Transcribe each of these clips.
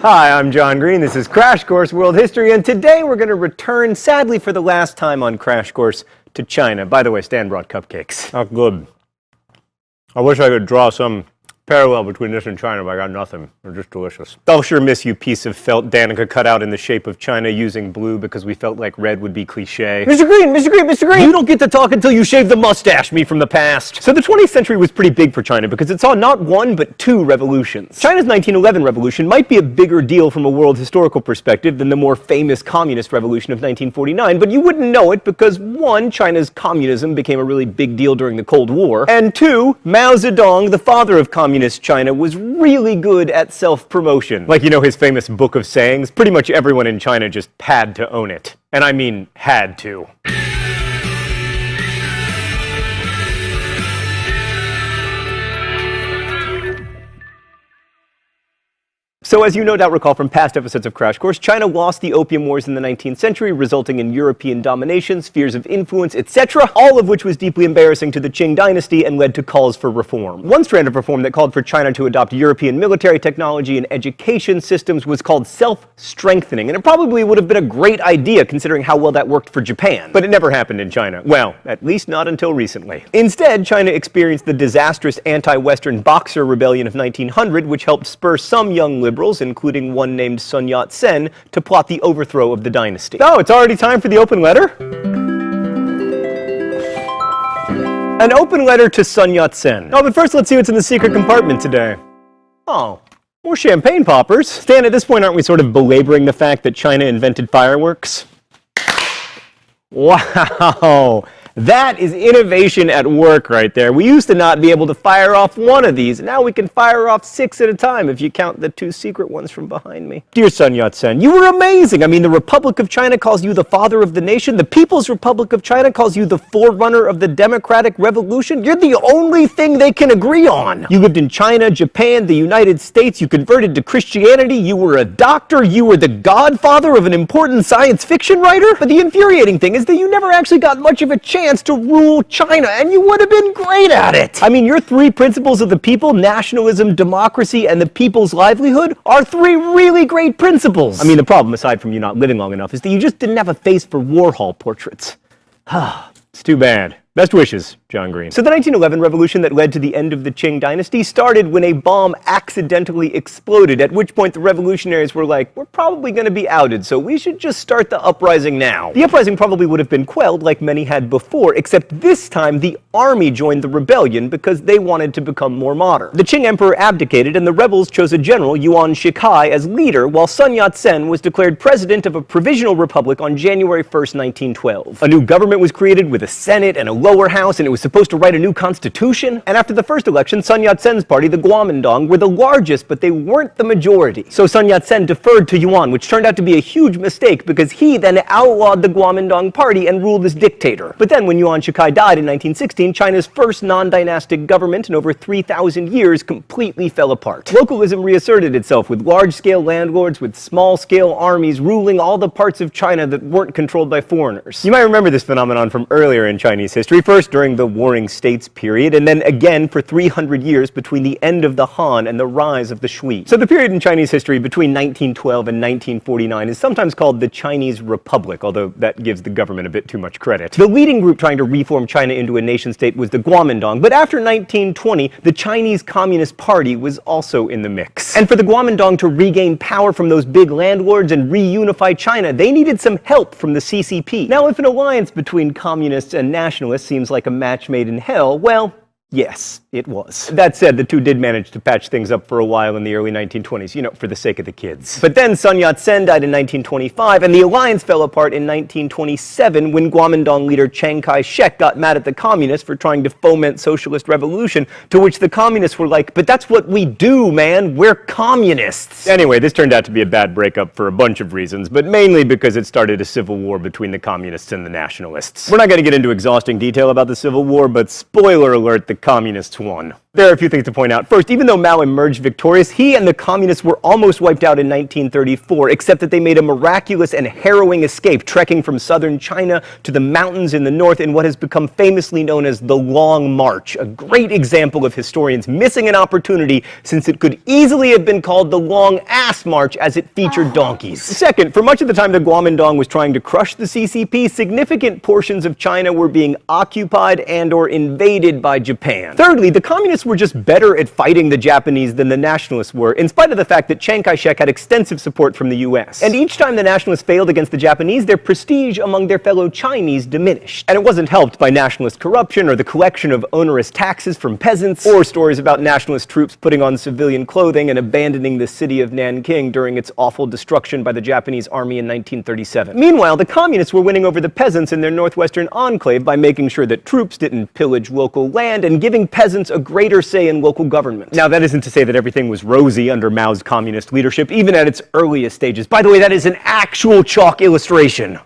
Hi, I'm John Green. This is Crash Course World History, and today we're going to return, sadly for the last time on Crash Course, to China. By the way, Stan brought cupcakes. Oh, good. I wish I could draw some parallel between this and China, but I got nothing. They're just delicious. I'll sure miss you, piece of felt Danica cut out in the shape of China using blue because we felt like red would be cliche. Mr. Green, Mr. Green, Mr. Green! You don't get to talk until you shave the mustache, me from the past. So the 20th century was pretty big for China because it saw not one but two revolutions. China's 1911 revolution might be a bigger deal from a world historical perspective than the more famous communist revolution of 1949, but you wouldn't know it because one, China's communism became a really big deal during the Cold War, and two, Mao Zedong, the father of communism, China, was really good at self-promotion. Like, you know, his famous book of sayings? Pretty much everyone in China just had to own it. And I mean, had to. So as you no doubt recall from past episodes of Crash Course, China lost the Opium Wars in the 19th century, resulting in European domination, spheres of influence, etc., all of which was deeply embarrassing to the Qing dynasty and led to calls for reform. One strand of reform that called for China to adopt European military technology and education systems was called self-strengthening, and it probably would have been a great idea considering how well that worked for Japan. But it never happened in China. Well, at least not until recently. Instead, China experienced the disastrous anti-Western Boxer Rebellion of 1900, which helped spur some young liberals, including one named Sun Yat-sen, to plot the overthrow of the dynasty. Oh, it's already time for the open letter? An open letter to Sun Yat-sen. Oh, but first let's see what's in the secret compartment today. Oh, more champagne poppers. Stan, at this point, aren't we sort of belaboring the fact that China invented fireworks? Wow. That is innovation at work right there. We used to not be able to fire off one of these, and now we can fire off 6 at a time if you count the 2 secret ones from behind me. Dear Sun Yat-sen, you were amazing. I mean, the Republic of China calls you the father of the nation. The People's Republic of China calls you the forerunner of the democratic revolution. You're the only thing they can agree on. You lived in China, Japan, the United States. You converted to Christianity. You were a doctor. You were the godfather of an important science fiction writer. But the infuriating thing is that you never actually got much of a chance to rule China, and you would have been great at it. I mean, your 3 principles of the people, nationalism, democracy, and the people's livelihood, are 3 really great principles. I mean, the problem, aside from you not living long enough, is that you just didn't have a face for Warhol portraits. It's too bad. Best wishes, John Green. So the 1911 revolution that led to the end of the Qing dynasty started when a bomb accidentally exploded, at which point the revolutionaries were like, we're probably going to be outed, so we should just start the uprising now. The uprising probably would have been quelled like many had before, except this time the army joined the rebellion because they wanted to become more modern. The Qing emperor abdicated and the rebels chose a general, Yuan Shikai, as leader, while Sun Yat-sen was declared president of a provisional republic on January 1st, 1912. A new government was created with a senate and a lower house, and it was supposed to write a new constitution. And after the first election, Sun Yat-sen's party, the Kuomintang, were the largest, but they weren't the majority. So Sun Yat-sen deferred to Yuan, which turned out to be a huge mistake because he then outlawed the Kuomintang party and ruled as dictator. But then when Yuan Shikai died in 1916, China's first non-dynastic government in over 3,000 years completely fell apart. Localism reasserted itself with large-scale landlords with small-scale armies ruling all the parts of China that weren't controlled by foreigners. You might remember this phenomenon from earlier in Chinese history. First during the Warring States period, and then again for 300 years between the end of the Han and the rise of the Shui. So the period in Chinese history between 1912 and 1949 is sometimes called the Chinese Republic, although that gives the government a bit too much credit. The leading group trying to reform China into a nation-state was the Kuomintang, but after 1920, the Chinese Communist Party was also in the mix. And for the Kuomintang to regain power from those big landlords and reunify China, they needed some help from the CCP. Now, if an alliance between communists and nationalists seems like a match made in hell, well, yes, it was. That said, the two did manage to patch things up for a while in the early 1920s, you know, for the sake of the kids. But then Sun Yat-sen died in 1925, and the alliance fell apart in 1927 when Kuomintang leader Chiang Kai-shek got mad at the communists for trying to foment socialist revolution, to which the communists were like, but that's what we do, man, we're communists. Anyway, this turned out to be a bad breakup for a bunch of reasons, but mainly because it started a civil war between the communists and the nationalists. We're not going to get into exhausting detail about the Civil War, but spoiler alert, the communists won. There are a few things to point out. First, even though Mao emerged victorious, he and the communists were almost wiped out in 1934, except that they made a miraculous and harrowing escape, trekking from southern China to the mountains in the north in what has become famously known as the Long March, a great example of historians missing an opportunity since it could easily have been called the Long Ass March as it featured donkeys. Second, for much of the time the Kuomintang was trying to crush the CCP, significant portions of China were being occupied and/or invaded by Japan. Thirdly, the communists were just better at fighting the Japanese than the nationalists were, in spite of the fact that Chiang Kai-shek had extensive support from the US. And each time the nationalists failed against the Japanese, their prestige among their fellow Chinese diminished. And it wasn't helped by nationalist corruption or the collection of onerous taxes from peasants, or stories about nationalist troops putting on civilian clothing and abandoning the city of Nanking during its awful destruction by the Japanese army in 1937. Meanwhile, the communists were winning over the peasants in their northwestern enclave by making sure that troops didn't pillage local land and giving peasants a greater say in local government. Now, that isn't to say that everything was rosy under Mao's communist leadership, even at its earliest stages. By the way, that is an actual chalk illustration.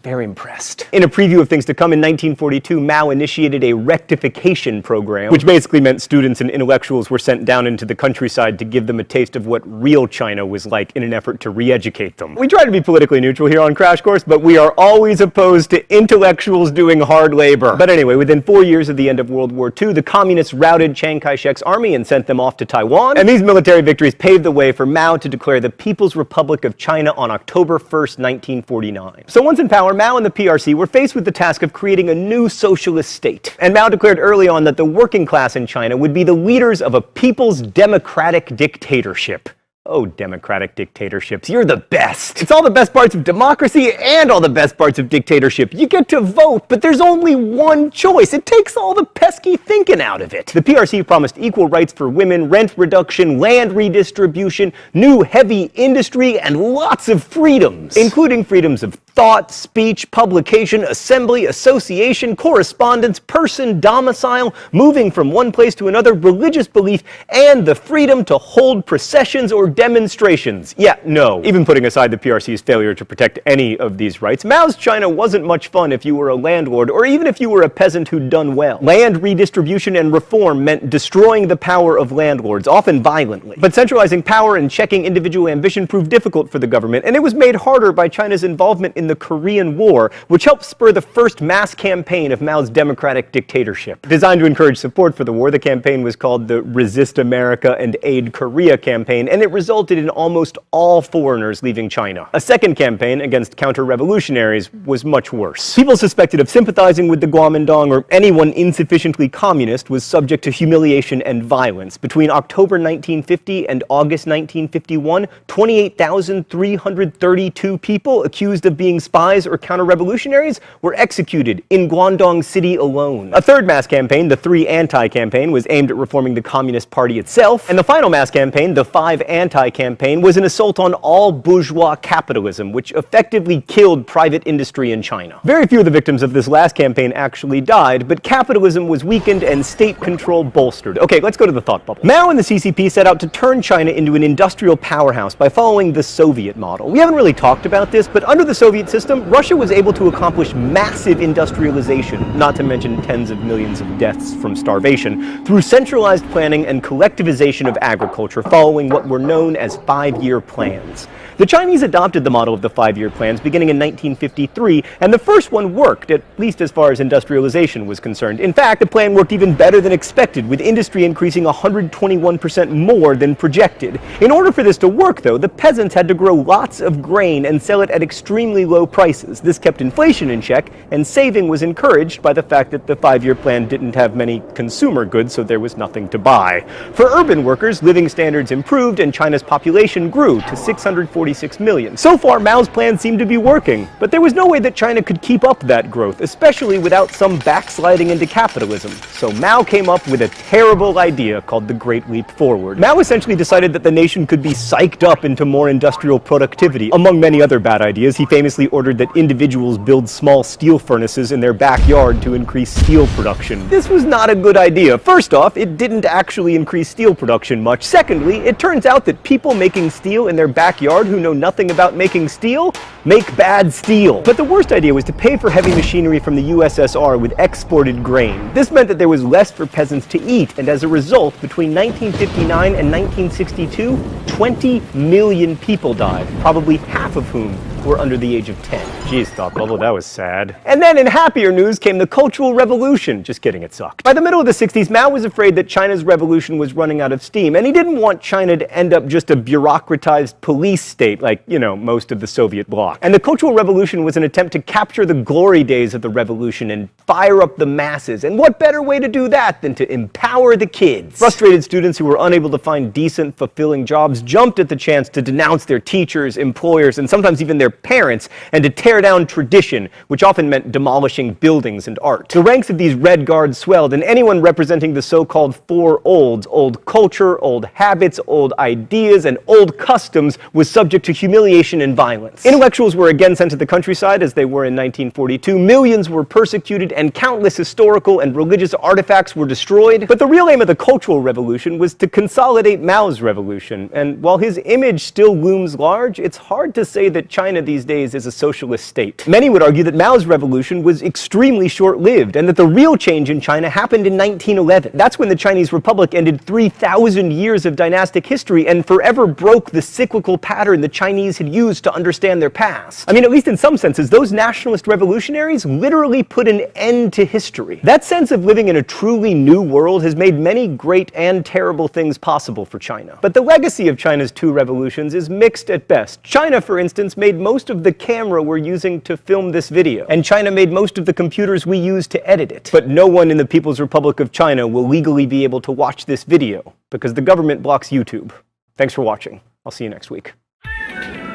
Very impressed. In a preview of things to come, in 1942, Mao initiated a rectification program, which basically meant students and intellectuals were sent down into the countryside to give them a taste of what real China was like in an effort to re-educate them. We try to be politically neutral here on Crash Course, but we are always opposed to intellectuals doing hard labor. But anyway, within 4 years of the end of World War II, the communists routed Chiang Kai-shek's army and sent them off to Taiwan, and these military victories paved the way for Mao to declare the People's Republic of China on October 1st, 1949. So once in power, Mao and the PRC were faced with the task of creating a new socialist state. And Mao declared early on that the working class in China would be the leaders of a people's democratic dictatorship. Oh, democratic dictatorships, you're the best. It's all the best parts of democracy and all the best parts of dictatorship. You get to vote, but there's only one choice. It takes all the pesky thinking out of it. The PRC promised equal rights for women, rent reduction, land redistribution, new heavy industry, and lots of freedoms, including freedoms of thought, speech, publication, assembly, association, correspondence, person, domicile, moving from one place to another, religious belief, and the freedom to hold processions or demonstrations. Yeah, no. Even putting aside the PRC's failure to protect any of these rights, Mao's China wasn't much fun if you were a landlord or even if you were a peasant who'd done well. Land redistribution and reform meant destroying the power of landlords, often violently. But centralizing power and checking individual ambition proved difficult for the government, and it was made harder by China's involvement in the Korean War, which helped spur the first mass campaign of Mao's democratic dictatorship. Designed to encourage support for the war, the campaign was called the Resist America and Aid Korea campaign, and it resulted in almost all foreigners leaving China. A second campaign against counter-revolutionaries was much worse. People suspected of sympathizing with the Kuomintang or anyone insufficiently communist was subject to humiliation and violence. Between October 1950 and August 1951, 28,332 people accused of being spies or counter-revolutionaries were executed in Guangdong City alone. A third mass campaign, the 3 Anti-campaign, was aimed at reforming the Communist Party itself, and the final mass campaign, the 5 Anti-campaign, was an assault on all bourgeois capitalism, which effectively killed private industry in China. Very few of the victims of this last campaign actually died, but capitalism was weakened and state control bolstered. Okay, let's go to the thought bubble. Mao and the CCP set out to turn China into an industrial powerhouse by following the Soviet model. We haven't really talked about this, but under the Soviet system, Russia was able to accomplish massive industrialization, not to mention tens of millions of deaths from starvation, through centralized planning and collectivization of agriculture following what were known as 5-year plans. The Chinese adopted the model of the 5-year plans beginning in 1953, and the first one worked, at least as far as industrialization was concerned. In fact, the plan worked even better than expected, with industry increasing 121% more than projected. In order for this to work, though, the peasants had to grow lots of grain and sell it at extremely low prices. This kept inflation in check, and saving was encouraged by the fact that the 5-year plan didn't have many consumer goods, so there was nothing to buy. For urban workers, living standards improved, and China's population grew to 646 million. So far, Mao's plan seemed to be working, but there was no way that China could keep up that growth, especially without some backsliding into capitalism. So Mao came up with a terrible idea called the Great Leap Forward. Mao essentially decided that the nation could be psyched up into more industrial productivity. Among many other bad ideas, he famously ordered that individuals build small steel furnaces in their backyard to increase steel production. This was not a good idea. First off, it didn't actually increase steel production much. Secondly, it turns out that that people making steel in their backyard who know nothing about making steel make bad steel. But the worst idea was to pay for heavy machinery from the USSR with exported grain. This meant that there was less for peasants to eat, and as a result, between 1959 and 1962, 20 million people died, probably half of whom were under the age of 10. Jeez, Thought Bubble, that was sad. And then in happier news came the Cultural Revolution. Just kidding, it sucked. By the middle of the 60s, Mao was afraid that China's revolution was running out of steam, and he didn't want China to end up just a bureaucratized police state like, you know, most of the Soviet bloc. And the Cultural Revolution was an attempt to capture the glory days of the revolution and fire up the masses. And what better way to do that than to empower the kids? Frustrated students who were unable to find decent, fulfilling jobs jumped at the chance to denounce their teachers, employers, and sometimes even their parents, and to tear down tradition, which often meant demolishing buildings and art. The ranks of these Red Guards swelled, and anyone representing the so-called four olds, old culture, old habits, old ideas, and old customs, was subject to humiliation and violence. Intellectuals were again sent to the countryside, as they were in 1942. Millions were persecuted, and countless historical and religious artifacts were destroyed. But the real aim of the Cultural Revolution was to consolidate Mao's revolution, and while his image still looms large, it's hard to say that China these days is a socialist state. Many would argue that Mao's revolution was extremely short-lived, and that the real change in China happened in 1911. That's when the Chinese Republic ended 3,000 years of dynastic history and forever broke the cyclical pattern the Chinese had used to understand their past. I mean, at least in some senses, those nationalist revolutionaries literally put an end to history. That sense of living in a truly new world has made many great and terrible things possible for China. But the legacy of China's two revolutions is mixed at best. China, for instance, made most of the camera we're using to film this video, and China made most of the computers we use to edit it. But no one in the People's Republic of China will legally be able to watch this video, because the government blocks YouTube. Thanks for watching. I'll see you next week.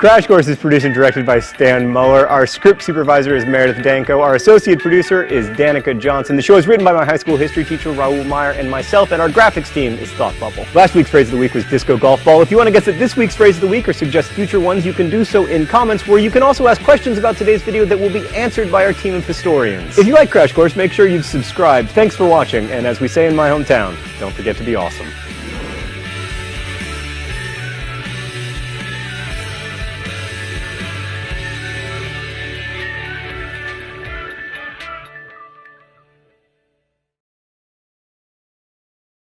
Crash Course is produced and directed by Stan Muller. Our script supervisor is Meredith Danko. Our associate producer is Danica Johnson. The show is written by my high school history teacher, Raoul Meyer, and myself, and our graphics team is Thought Bubble. Last week's phrase of the week was disco golf ball. If you want to guess at this week's phrase of the week or suggest future ones, you can do so in comments, where you can also ask questions about today's video that will be answered by our team of historians. If you like Crash Course, make sure you've subscribed. Thanks for watching, and as we say in my hometown, don't forget to be awesome.